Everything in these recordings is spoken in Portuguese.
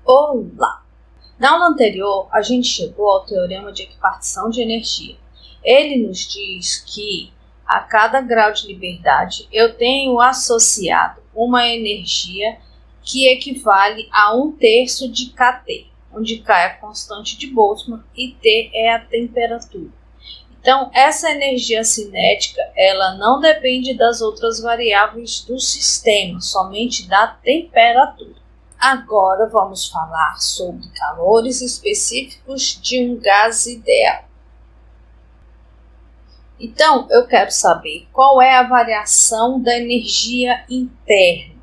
Olá! Na aula anterior, a gente chegou ao teorema de equipartição de energia. Ele nos diz que a cada grau de liberdade eu tenho associado uma energia que equivale a 1/3 de kT, onde K é a constante de Boltzmann e T é a temperatura. Então, essa energia cinética ela não depende das outras variáveis do sistema, somente da temperatura. Agora vamos falar sobre calores específicos de um gás ideal. Então, eu quero saber qual é a variação da energia interna.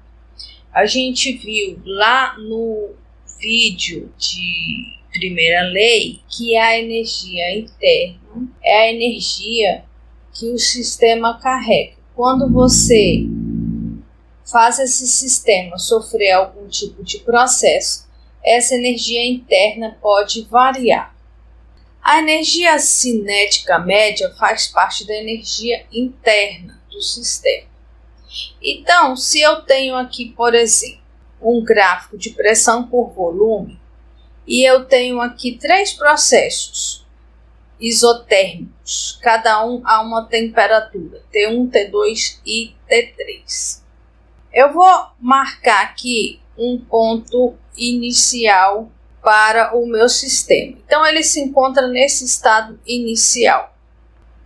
A gente viu lá no vídeo de primeira lei que a energia interna é a energia que o sistema carrega. Quando você faz esse sistema sofrer algum tipo de processo, essa energia interna pode variar. A energia cinética média faz parte da energia interna do sistema. Então, se eu tenho aqui, por exemplo, um gráfico de pressão por volume, e eu tenho aqui 3 processos isotérmicos, cada um a uma temperatura, T1, T2 e T3. Eu vou marcar aqui um ponto inicial para o meu sistema. Então, ele se encontra nesse estado inicial.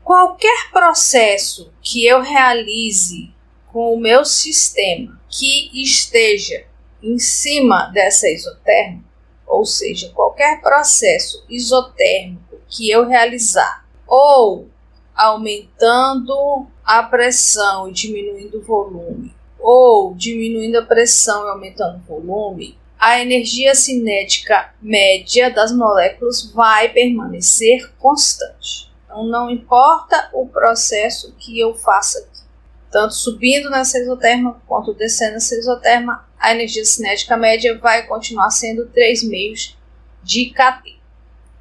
Qualquer processo que eu realize com o meu sistema que esteja em cima dessa isotérmica, ou seja, qualquer processo isotérmico que eu realizar, ou aumentando a pressão e diminuindo o volume, ou diminuindo a pressão e aumentando o volume, a energia cinética média das moléculas vai permanecer constante. Então, não importa o processo que eu faça aqui, tanto subindo nessa isoterma quanto descendo nessa isoterma, a energia cinética média vai continuar sendo 3/2 de kT.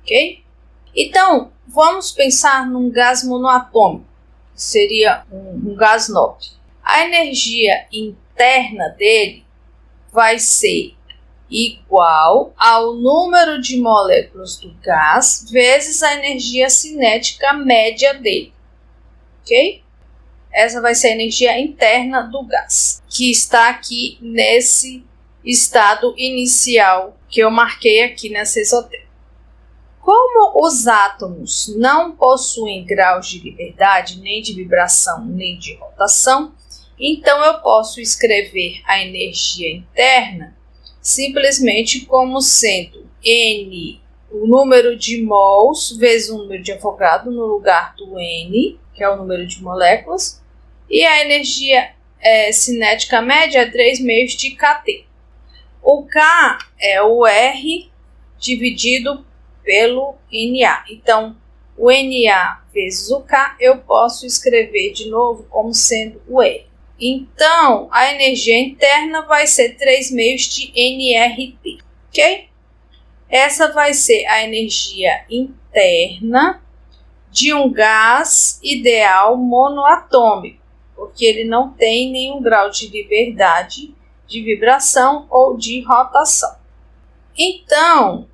Ok? Então, vamos pensar num gás monoatômico, que seria um gás nobre. A energia interna dele vai ser igual ao número de moléculas do gás vezes a energia cinética média dele. Ok? Essa vai ser a energia interna do gás, que está aqui nesse estado inicial que eu marquei aqui nessa isotérmica. Como os átomos não possuem graus de liberdade, nem de vibração, nem de rotação, então eu posso escrever a energia interna simplesmente como sendo N, o número de mols vezes o número de Avogadro no lugar do N, que é o número de moléculas, e a energia cinética média é 3/2 de kT. O K é o R dividido pelo NA. Então, o NA vezes o K eu posso escrever de novo como sendo o R. Então, a energia interna vai ser 3/2 de nRT, ok? Essa vai ser a energia interna de um gás ideal monoatômico, porque ele não tem nenhum grau de liberdade, de vibração ou de rotação. Então,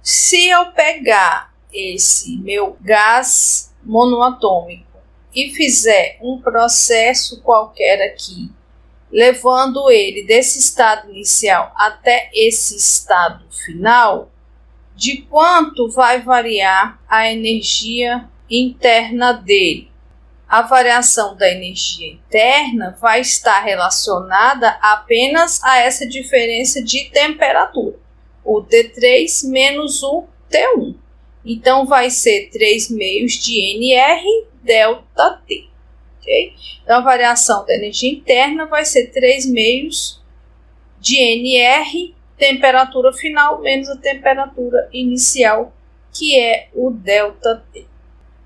se eu pegar esse meu gás monoatômico e fizer um processo qualquer aqui, levando ele desse estado inicial até esse estado final, de quanto vai variar a energia interna dele? A variação da energia interna vai estar relacionada apenas a essa diferença de temperatura, o T3 menos o T1. Então, vai ser 3/2 de nR delta T. Okay? Então, a variação da energia interna vai ser 3/2 de nR, temperatura final, menos a temperatura inicial, que é o delta T.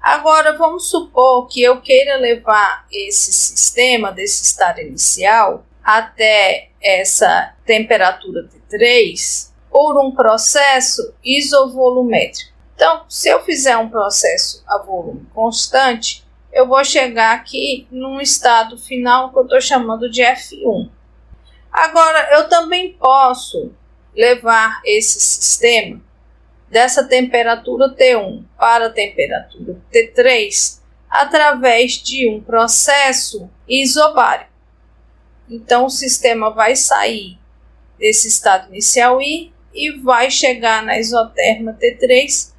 Agora, vamos supor que eu queira levar esse sistema desse estado inicial até essa temperatura T3 por um processo isovolumétrico. Então, se eu fizer um processo a volume constante, eu vou chegar aqui num estado final que eu estou chamando de F1. Agora, eu também posso levar esse sistema dessa temperatura T1 para a temperatura T3 através de um processo isobárico. Então, o sistema vai sair desse estado inicial I e vai chegar na isoterma T3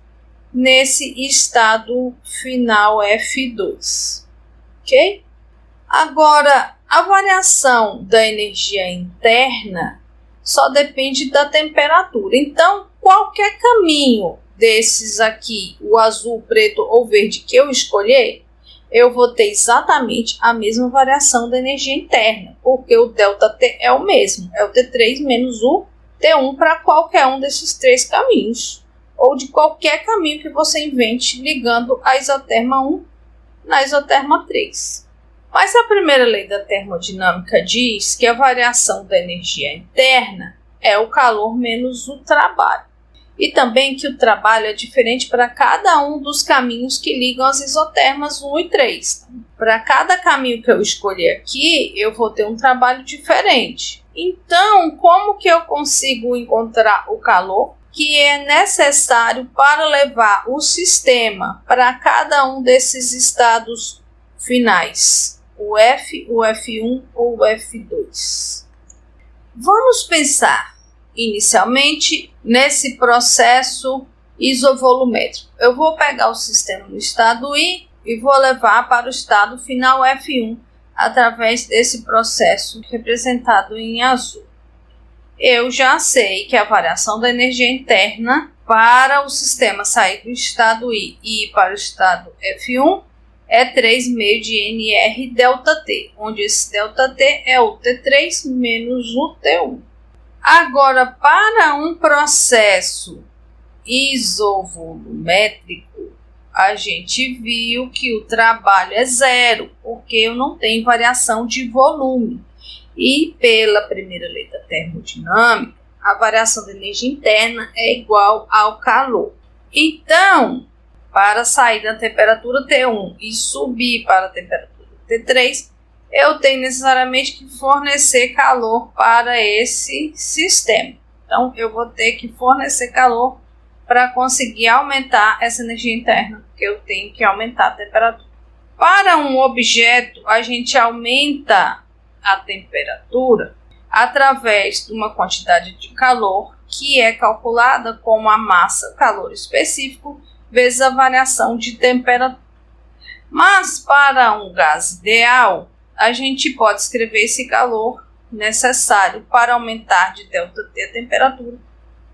nesse estado final F2. Ok? Agora, a variação da energia interna só depende da temperatura. Então, qualquer caminho desses aqui, o azul, preto ou verde que eu escolher, eu vou ter exatamente a mesma variação da energia interna, porque o ΔT é o mesmo, é o T3 menos o T1 para qualquer um desses três caminhos, ou de qualquer caminho que você invente ligando a isoterma 1 na isoterma 3. Mas a primeira lei da termodinâmica diz que a variação da energia interna é o calor menos o trabalho. E também que o trabalho é diferente para cada um dos caminhos que ligam as isotermas 1 e 3. Para cada caminho que eu escolher aqui, eu vou ter um trabalho diferente. Então, como que eu consigo encontrar o calor que é necessário para levar o sistema para cada um desses estados finais? O F, o F1 ou o F2? Vamos pensar inicialmente nesse processo isovolumétrico. Eu vou pegar o sistema no estado I e vou levar para o estado final F1 através desse processo representado em azul. Eu já sei que a variação da energia interna para o sistema sair do estado I e ir para o estado F1 é 3,5 de NR ΔT, onde esse ΔT é o T3 menos o T1. Agora, para um processo isovolumétrico, a gente viu que o trabalho é zero, porque eu não tenho variação de volume. E pela primeira lei da termodinâmica, a variação da energia interna é igual ao calor. Então, para sair da temperatura T1 e subir para a temperatura T3, eu tenho necessariamente que fornecer calor para esse sistema. Então, eu vou ter que fornecer calor para conseguir aumentar essa energia interna, porque eu tenho que aumentar a temperatura. Para um objeto, a gente aumenta a temperatura através de uma quantidade de calor que é calculada como a massa, calor específico, vezes a variação de temperatura. Mas para um gás ideal, a gente pode escrever esse calor necessário para aumentar de ΔT a temperatura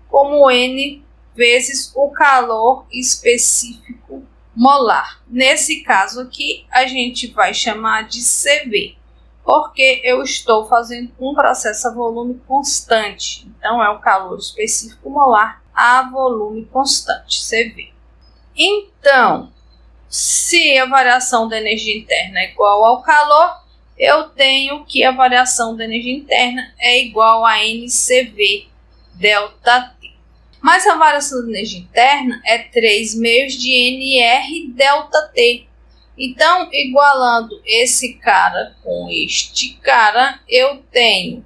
como N vezes o calor específico molar. Nesse caso aqui, a gente vai chamar de CV, porque eu estou fazendo um processo a volume constante. Então, é o calor específico molar a volume constante, CV. Então, se a variação da energia interna é igual ao calor, eu tenho que a variação da energia interna é igual a NCV ΔT. Mas a variação da energia interna é 3/2 de NR ΔT. Então, igualando esse cara com este cara, eu tenho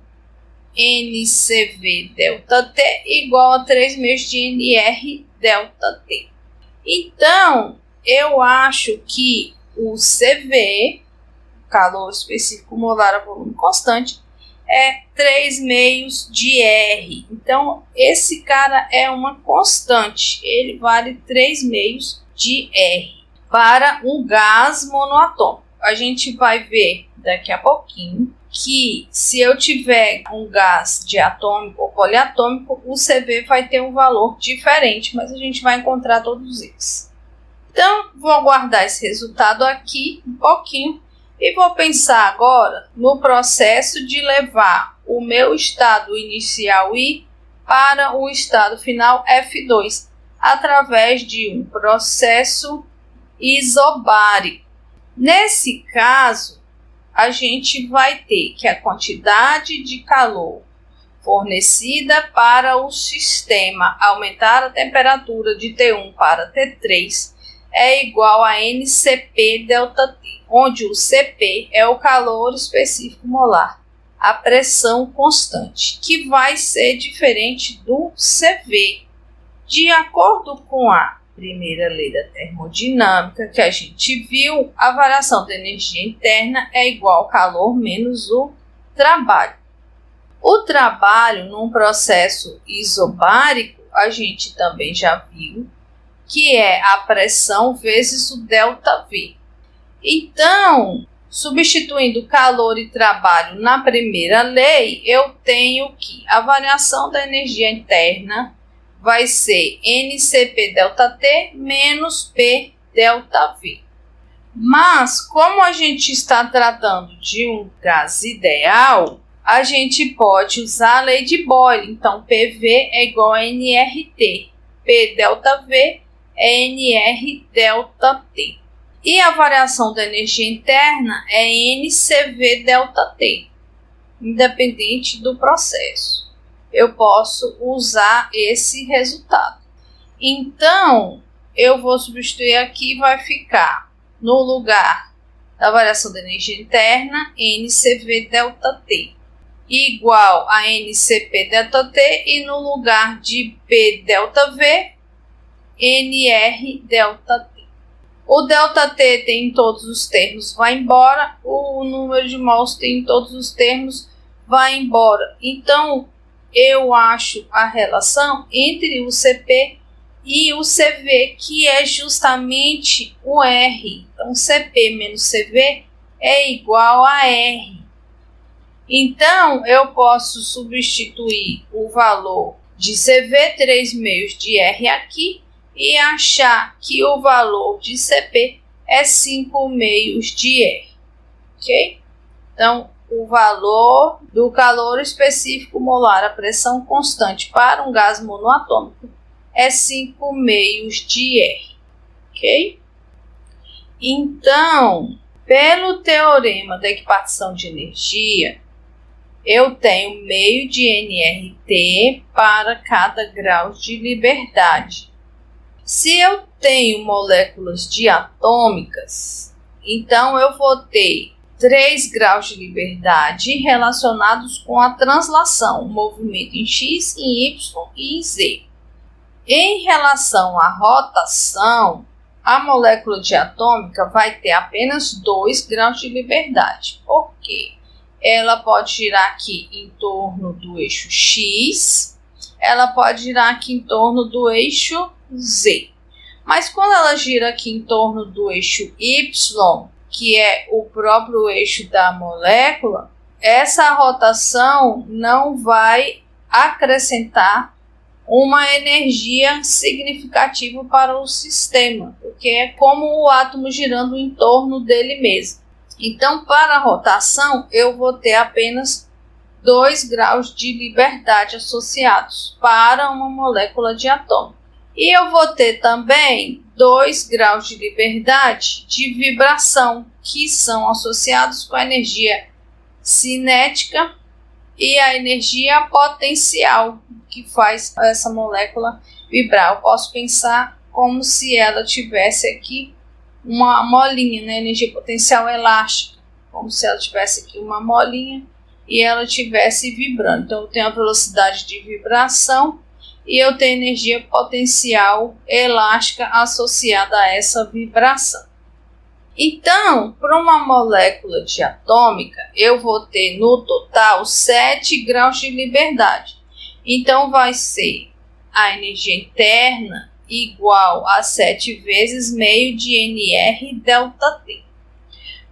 NCV ΔT igual a 3/2 de NR ΔT. Então, eu acho que o CV, calor específico molar a volume constante, é 3/2 de R. Então, esse cara é uma constante. Ele vale 3/2 de R para um gás monoatômico. A gente vai ver daqui a pouquinho que se eu tiver um gás diatômico ou poliatômico, o CV vai ter um valor diferente, mas a gente vai encontrar todos eles. Então, vou guardar esse resultado aqui um pouquinho e vou pensar agora no processo de levar o meu estado inicial I para o estado final F2 através de um processo isobárico. Nesse caso, a gente vai ter que a quantidade de calor fornecida para o sistema aumentar a temperatura de T1 para T3 é igual a NCP ΔT, onde o CP é o calor específico molar a pressão constante, que vai ser diferente do CV. De acordo com a primeira lei da termodinâmica que a gente viu, a variação da energia interna é igual ao calor menos o trabalho. O trabalho num processo isobárico, a gente também já viu, que é a pressão vezes o ΔV. Então, substituindo calor e trabalho na primeira lei, eu tenho que a variação da energia interna vai ser NCP∆T menos P∆V. Mas, como a gente está tratando de um gás ideal, a gente pode usar a lei de Boyle. Então, PV é igual a nRT, P∆V é nR∆T. E a variação da energia interna é NCV∆T, independente do processo. Eu posso usar esse resultado. Então, eu vou substituir aqui e vai ficar no lugar da variação da energia interna, NCV∆T, igual a NCP∆T, e no lugar de P∆V, NR∆T. O ΔT tem em todos os termos, vai embora. O número de mols tem em todos os termos, vai embora. Então, eu acho a relação entre o CP e o CV, que é justamente o R. Então, CP menos CV é igual a R. Então, eu posso substituir o valor de CV, 3 meios de R aqui, e achar que o valor de CP é 5 meios de R. Ok? Então, o valor do calor específico molar à pressão constante para um gás monoatômico é 5 meios de R. Ok? Então, pelo teorema da equipartição de energia, eu tenho meio de nRT para cada grau de liberdade. Se eu tenho moléculas diatômicas, então eu vou ter 3 graus de liberdade relacionados com a translação, o movimento em X, em Y e em Z. Em relação à rotação, a molécula diatômica vai ter apenas 2 graus de liberdade. Por quê? Ela pode girar aqui em torno do eixo X, ela pode girar aqui em torno do eixo Z. Mas quando ela gira aqui em torno do eixo Y, que é o próprio eixo da molécula, essa rotação não vai acrescentar uma energia significativa para o sistema, porque é como o átomo girando em torno dele mesmo. Então, para a rotação, eu vou ter apenas 2 graus de liberdade associados para uma molécula diatômica. E eu vou ter também 2 graus de liberdade de vibração, que são associados com a energia cinética e a energia potencial, que faz essa molécula vibrar. Eu posso pensar como se ela tivesse aqui uma molinha, né? Energia potencial elástica, como se ela tivesse aqui uma molinha e ela estivesse vibrando. Então, eu tenho a velocidade de vibração e eu tenho energia potencial elástica associada a essa vibração. Então, para uma molécula diatômica, eu vou ter no total 7 graus de liberdade. Então, vai ser a energia interna igual a 7 vezes meio de nR∆T.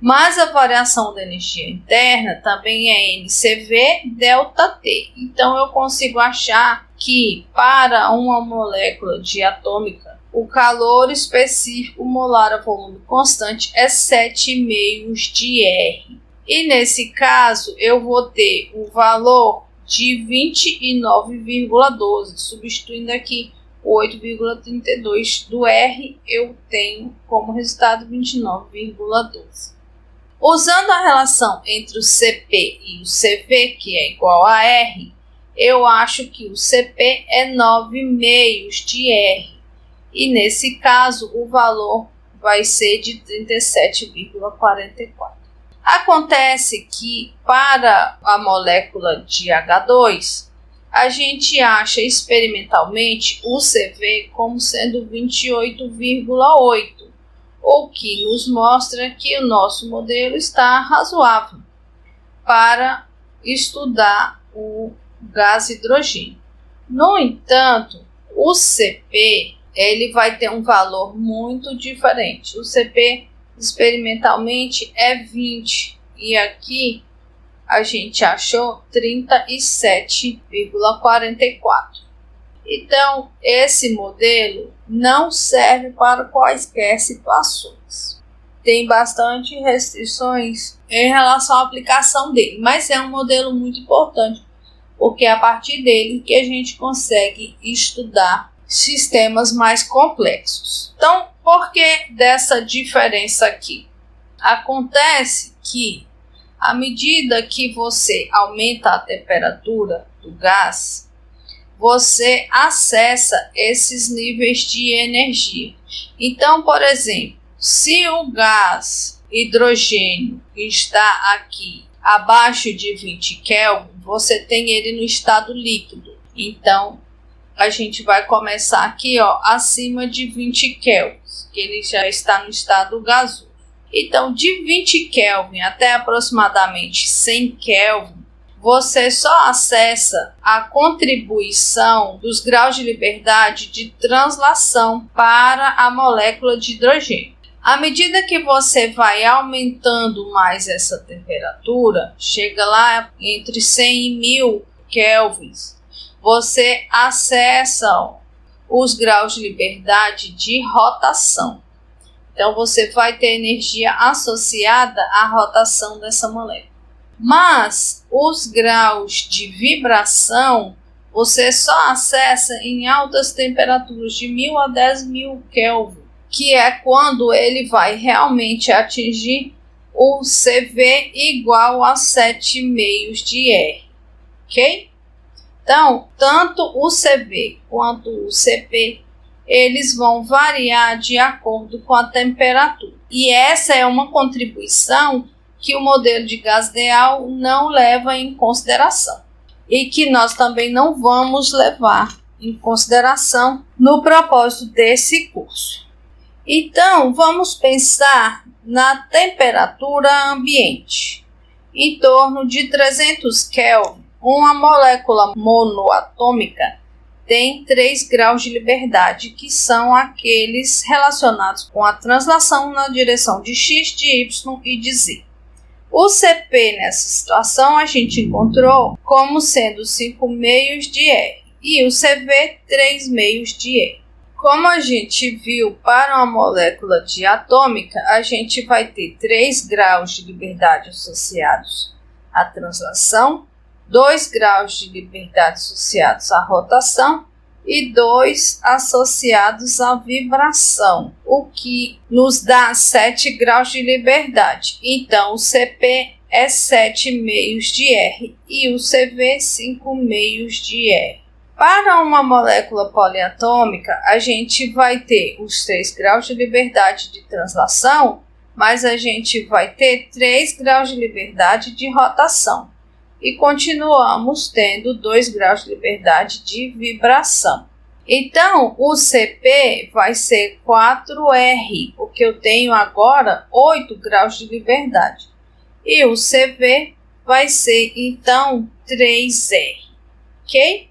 Mas a variação da energia interna também é NCV∆T. Então, eu consigo achar que para uma molécula diatômica, o calor específico molar a volume constante é 7 meios de R. E nesse caso, eu vou ter o valor de 29,12. Substituindo aqui o 8,32 do R, eu tenho como resultado 29,12. Usando a relação entre o CP e o CV, que é igual a R, eu acho que o CP é 9 meios de R. E nesse caso, o valor vai ser de 37,44. Acontece que para a molécula de H2, a gente acha experimentalmente o CV como sendo 28,8, o que nos mostra que o nosso modelo está razoável para estudar o gás hidrogênio. No entanto, o CP ele vai ter um valor muito diferente. O CP experimentalmente é 20 e aqui a gente achou 37,44. Então, esse modelo não serve para quaisquer situações. Tem bastante restrições em relação à aplicação dele, mas é um modelo muito importante, porque é a partir dele que a gente consegue estudar sistemas mais complexos. Então, por que dessa diferença aqui? Acontece que, à medida que você aumenta a temperatura do gás, você acessa esses níveis de energia. Então, por exemplo, se o gás hidrogênio está aqui abaixo de 20 Kelvin, você tem ele no estado líquido. Então, a gente vai começar aqui, acima de 20 Kelvin, que ele já está no estado gasoso. Então, de 20 Kelvin até aproximadamente 100 Kelvin, você só acessa a contribuição dos graus de liberdade de translação para a molécula de hidrogênio. À medida que você vai aumentando mais essa temperatura, chega lá entre 100 e 1000 kelvins, você acessa os graus de liberdade de rotação. Então, você vai ter energia associada à rotação dessa molécula. Mas os graus de vibração você só acessa em altas temperaturas de 1000 a 10.000 Kelvin, que é quando ele vai realmente atingir o CV igual a 7,5 de R, ok? Então, tanto o CV quanto o CP, eles vão variar de acordo com a temperatura. E essa é uma contribuição que o modelo de gás ideal não leva em consideração e que nós também não vamos levar em consideração no propósito desse curso. Então, vamos pensar na temperatura ambiente. Em torno de 300 Kelvin, uma molécula monoatômica tem 3 graus de liberdade, que são aqueles relacionados com a translação na direção de X, de Y e de Z. O CP nessa situação a gente encontrou como sendo 5,5 de R e o CV 3,5 de R. Como a gente viu para uma molécula diatômica, a gente vai ter 3 graus de liberdade associados à translação, 2 graus de liberdade associados à rotação e 2 associados à vibração, o que nos dá 7 graus de liberdade. Então, o CP é 7,5 de R e o CV 5,5 de R. Para uma molécula poliatômica, a gente vai ter os 3 graus de liberdade de translação, mas a gente vai ter 3 graus de liberdade de rotação. E continuamos tendo 2 graus de liberdade de vibração. Então, o CP vai ser 4R, porque eu tenho agora 8 graus de liberdade. E o CV vai ser, então, 3R, ok?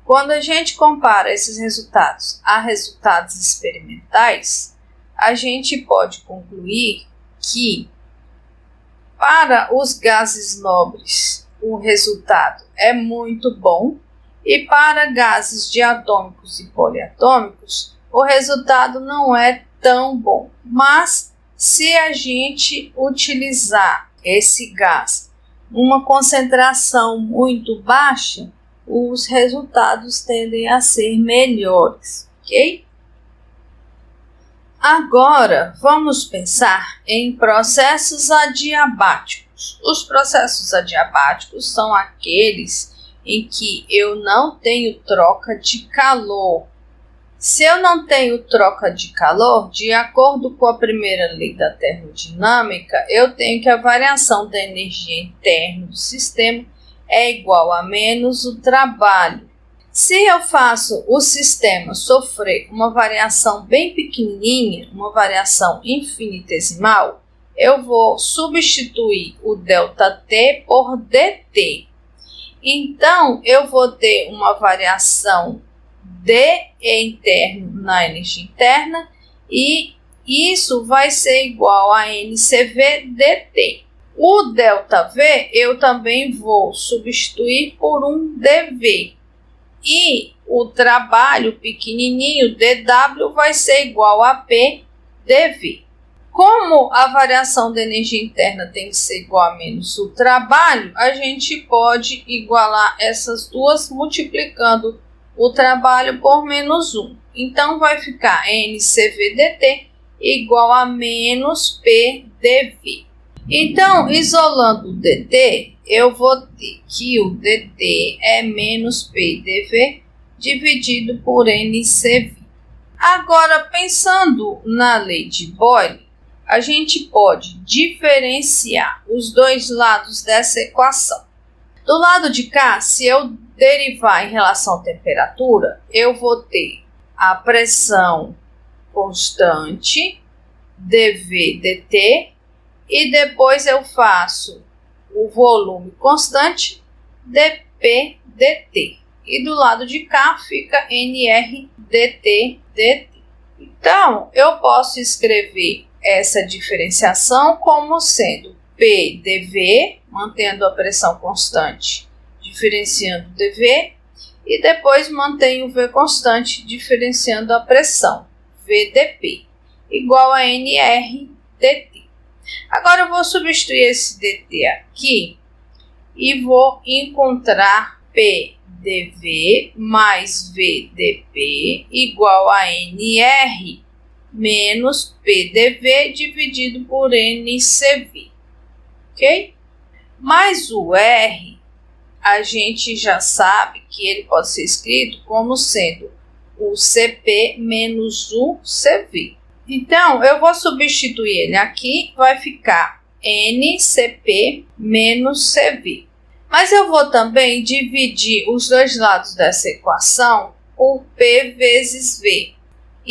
Quando a gente compara esses resultados a resultados experimentais, a gente pode concluir que para os gases nobres, o resultado é muito bom e para gases diatômicos e poliatômicos, o resultado não é tão bom. Mas se a gente utilizar esse gás numa concentração muito baixa, os resultados tendem a ser melhores, ok? Agora, vamos pensar em processos adiabáticos. Os processos adiabáticos são aqueles em que eu não tenho troca de calor, Se eu não tenho troca de calor, de acordo com a primeira lei da termodinâmica, eu tenho que a variação da energia interna do sistema é igual a menos o trabalho. Se eu faço o sistema sofrer uma variação bem pequenininha, uma variação infinitesimal, eu vou substituir o ΔT por dt. Então, eu vou ter uma variação de interno na energia interna e isso vai ser igual a NCV dt. O ΔV eu também vou substituir por um dV. E o trabalho pequenininho dW vai ser igual a P dV. Como a variação da energia interna tem que ser igual a menos o trabalho, a gente pode igualar essas duas multiplicando o trabalho por menos 1. Então, vai ficar NCV dt igual a menos P dV. Então, isolando o dt, eu vou ter que o dt é menos P dV dividido por NCV. Agora, pensando na lei de Boyle, a gente pode diferenciar os dois lados dessa equação. Do lado de cá, se eu derivar em relação à temperatura, eu vou ter a pressão constante, dV dt, e depois eu faço o volume constante, dP dt. E do lado de cá fica nr dt dt. Então, eu posso escrever essa diferenciação como sendo P dV, mantendo a pressão constante, diferenciando dV, e depois mantenho o V constante, diferenciando a pressão, VdP, igual a nr dt. Agora eu vou substituir esse dt aqui e vou encontrar P dV mais VdP igual a nr menos PdV dividido por NCV, ok? Mas o R, a gente já sabe que ele pode ser escrito como sendo o CP menos o CV. Então, eu vou substituir ele aqui, vai ficar NCP menos CV. Mas eu vou também dividir os dois lados dessa equação por P vezes V.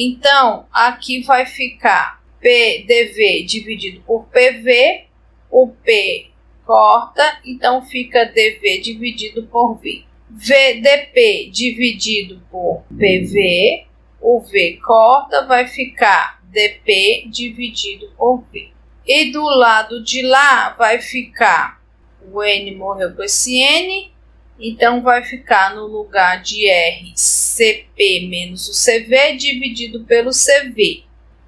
Então, aqui vai ficar PdV dividido por PV, o P corta, então fica dV dividido por V. VdP dividido por PV, o V corta, vai ficar dP dividido por V. E do lado de lá vai ficar, o N morreu com esse N, então vai ficar no lugar de R, CP menos o CV dividido pelo CV.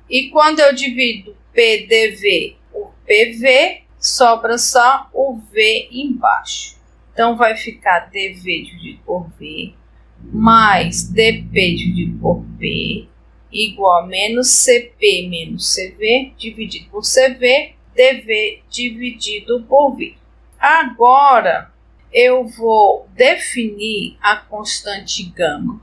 E quando eu divido PdV por PV, sobra só o V embaixo. Então vai ficar dV dividido por V mais dP dividido por P igual a menos CP menos CV dividido por CV, dV dividido por V. Agora, eu vou definir a constante gama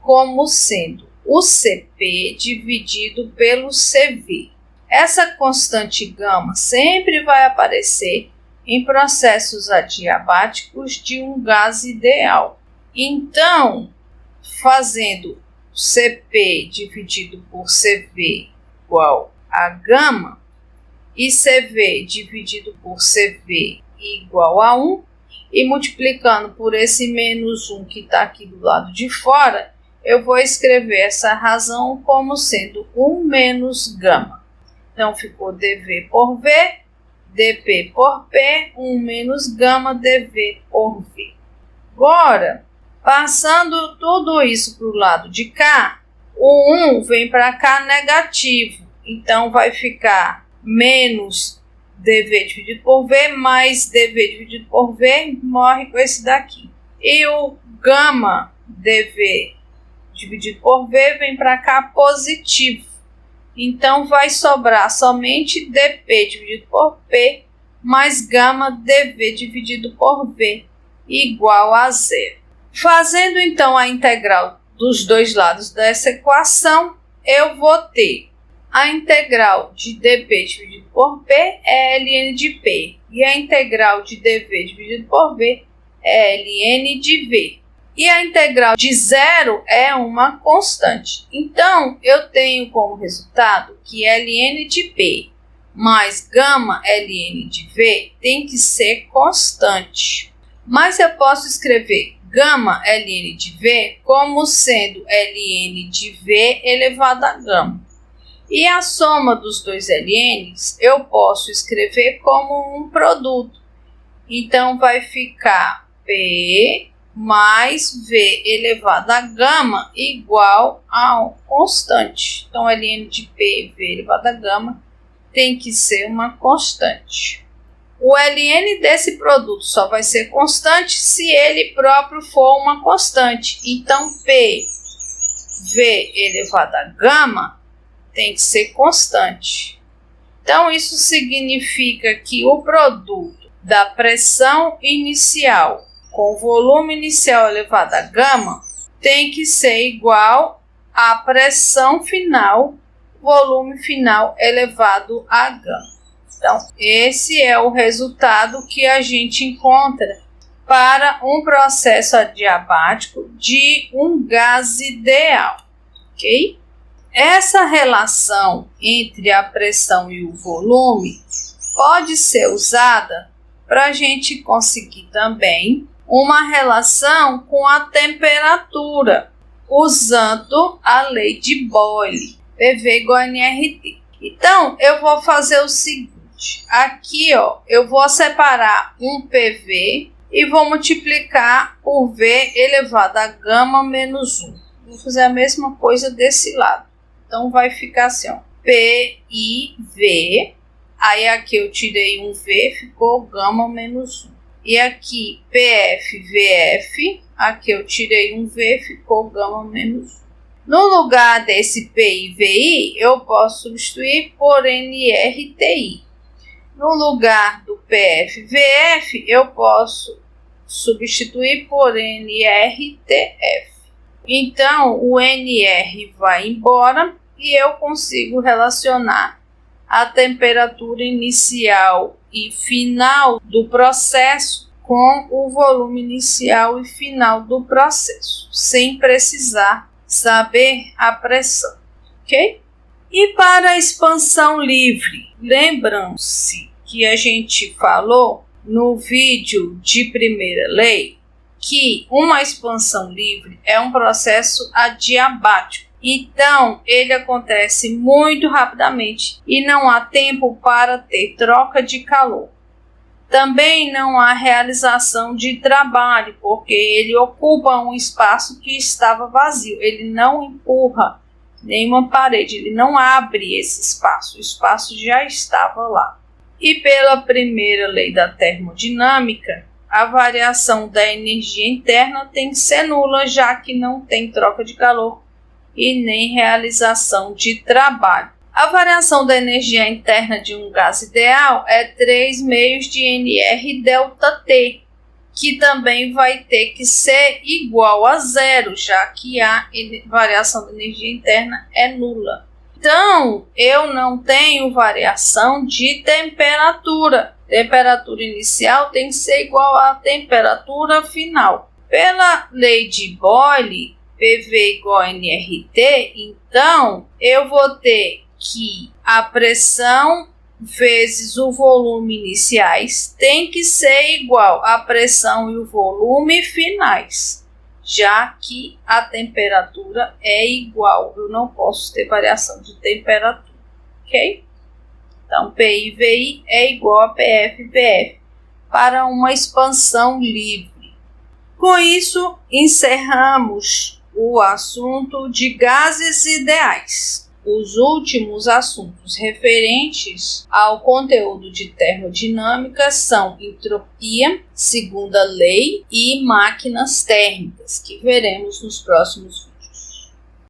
como sendo o CP dividido pelo CV. Essa constante gama sempre vai aparecer em processos adiabáticos de um gás ideal. Então, fazendo CP dividido por CV igual a gama e CV dividido por CV igual a 1, e multiplicando por esse menos 1 que está aqui do lado de fora, eu vou escrever essa razão como sendo 1 menos gama. Então, ficou dV por V, dP por P, 1 menos gama dV por V. Agora, passando tudo isso para o lado de cá, o 1 vem para cá negativo. Então, vai ficar menos dV dividido por V mais dV dividido por V, morre com esse daqui. E o gama dV dividido por V vem para cá positivo. Então, vai sobrar somente dP dividido por P mais gama dV dividido por V igual a zero. Fazendo, então, a integral dos dois lados dessa equação, eu vou ter a integral de dp dividido por p é ln de p, e a integral de dv dividido por v é ln de v. E a integral de zero é uma constante. Então, eu tenho como resultado que ln de p mais gama ln de v tem que ser constante. Mas eu posso escrever gama ln de v como sendo ln de v elevado a gama. E a soma dos dois ln's eu posso escrever como um produto. Então, vai ficar P mais V elevado a gama igual a um constante. Então, ln de P, V elevado a gama, tem que ser uma constante. O ln desse produto só vai ser constante se ele próprio for uma constante. Então, P, V elevado a gama tem que ser constante. Então, isso significa que o produto da pressão inicial com volume inicial elevado a gama tem que ser igual à pressão final, volume final elevado a gama. Então, esse é o resultado que a gente encontra para um processo adiabático de um gás ideal, ok? Essa relação entre a pressão e o volume pode ser usada para a gente conseguir também uma relação com a temperatura, usando a lei de Boyle, PV igual a nRT. Então, eu vou fazer o seguinte, aqui eu vou separar um PV e vou multiplicar por V elevado a gama menos 1. Vou fazer a mesma coisa desse lado. Então, vai ficar assim, PIV, aí aqui eu tirei um V, ficou gama menos 1. E aqui, PF, VF, aqui eu tirei um V, ficou gama menos 1. No lugar desse P e VI, eu posso substituir por NRTI. No lugar do PF, VF, eu posso substituir por NRTF. Então, o NR vai embora e eu consigo relacionar a temperatura inicial e final do processo com o volume inicial e final do processo, sem precisar saber a pressão, ok? E para a expansão livre, lembram-se que a gente falou no vídeo de primeira lei que uma expansão livre é um processo adiabático. Então, ele acontece muito rapidamente e não há tempo para ter troca de calor. Também não há realização de trabalho, porque ele ocupa um espaço que estava vazio. Ele não empurra nenhuma parede, ele não abre esse espaço. O espaço já estava lá. E pela primeira lei da termodinâmica, a variação da energia interna tem que ser nula, já que não tem troca de calor e nem realização de trabalho. A variação da energia interna de um gás ideal é 3 meios de NR delta T, que também vai ter que ser igual a zero, já que a variação da energia interna é nula. Então, eu não tenho variação de temperatura. Temperatura inicial tem que ser igual à temperatura final. Pela lei de Boyle, PV igual a nRT, então eu vou ter que a pressão vezes o volume iniciais tem que ser igual à pressão e o volume finais, já que a temperatura é igual, eu não posso ter variação de temperatura, ok? Então, PI e VI é igual a PF e VF para uma expansão livre. Com isso, encerramos o assunto de gases ideais. Os últimos assuntos referentes ao conteúdo de termodinâmica são entropia, segunda lei e máquinas térmicas, que veremos nos próximos vídeos.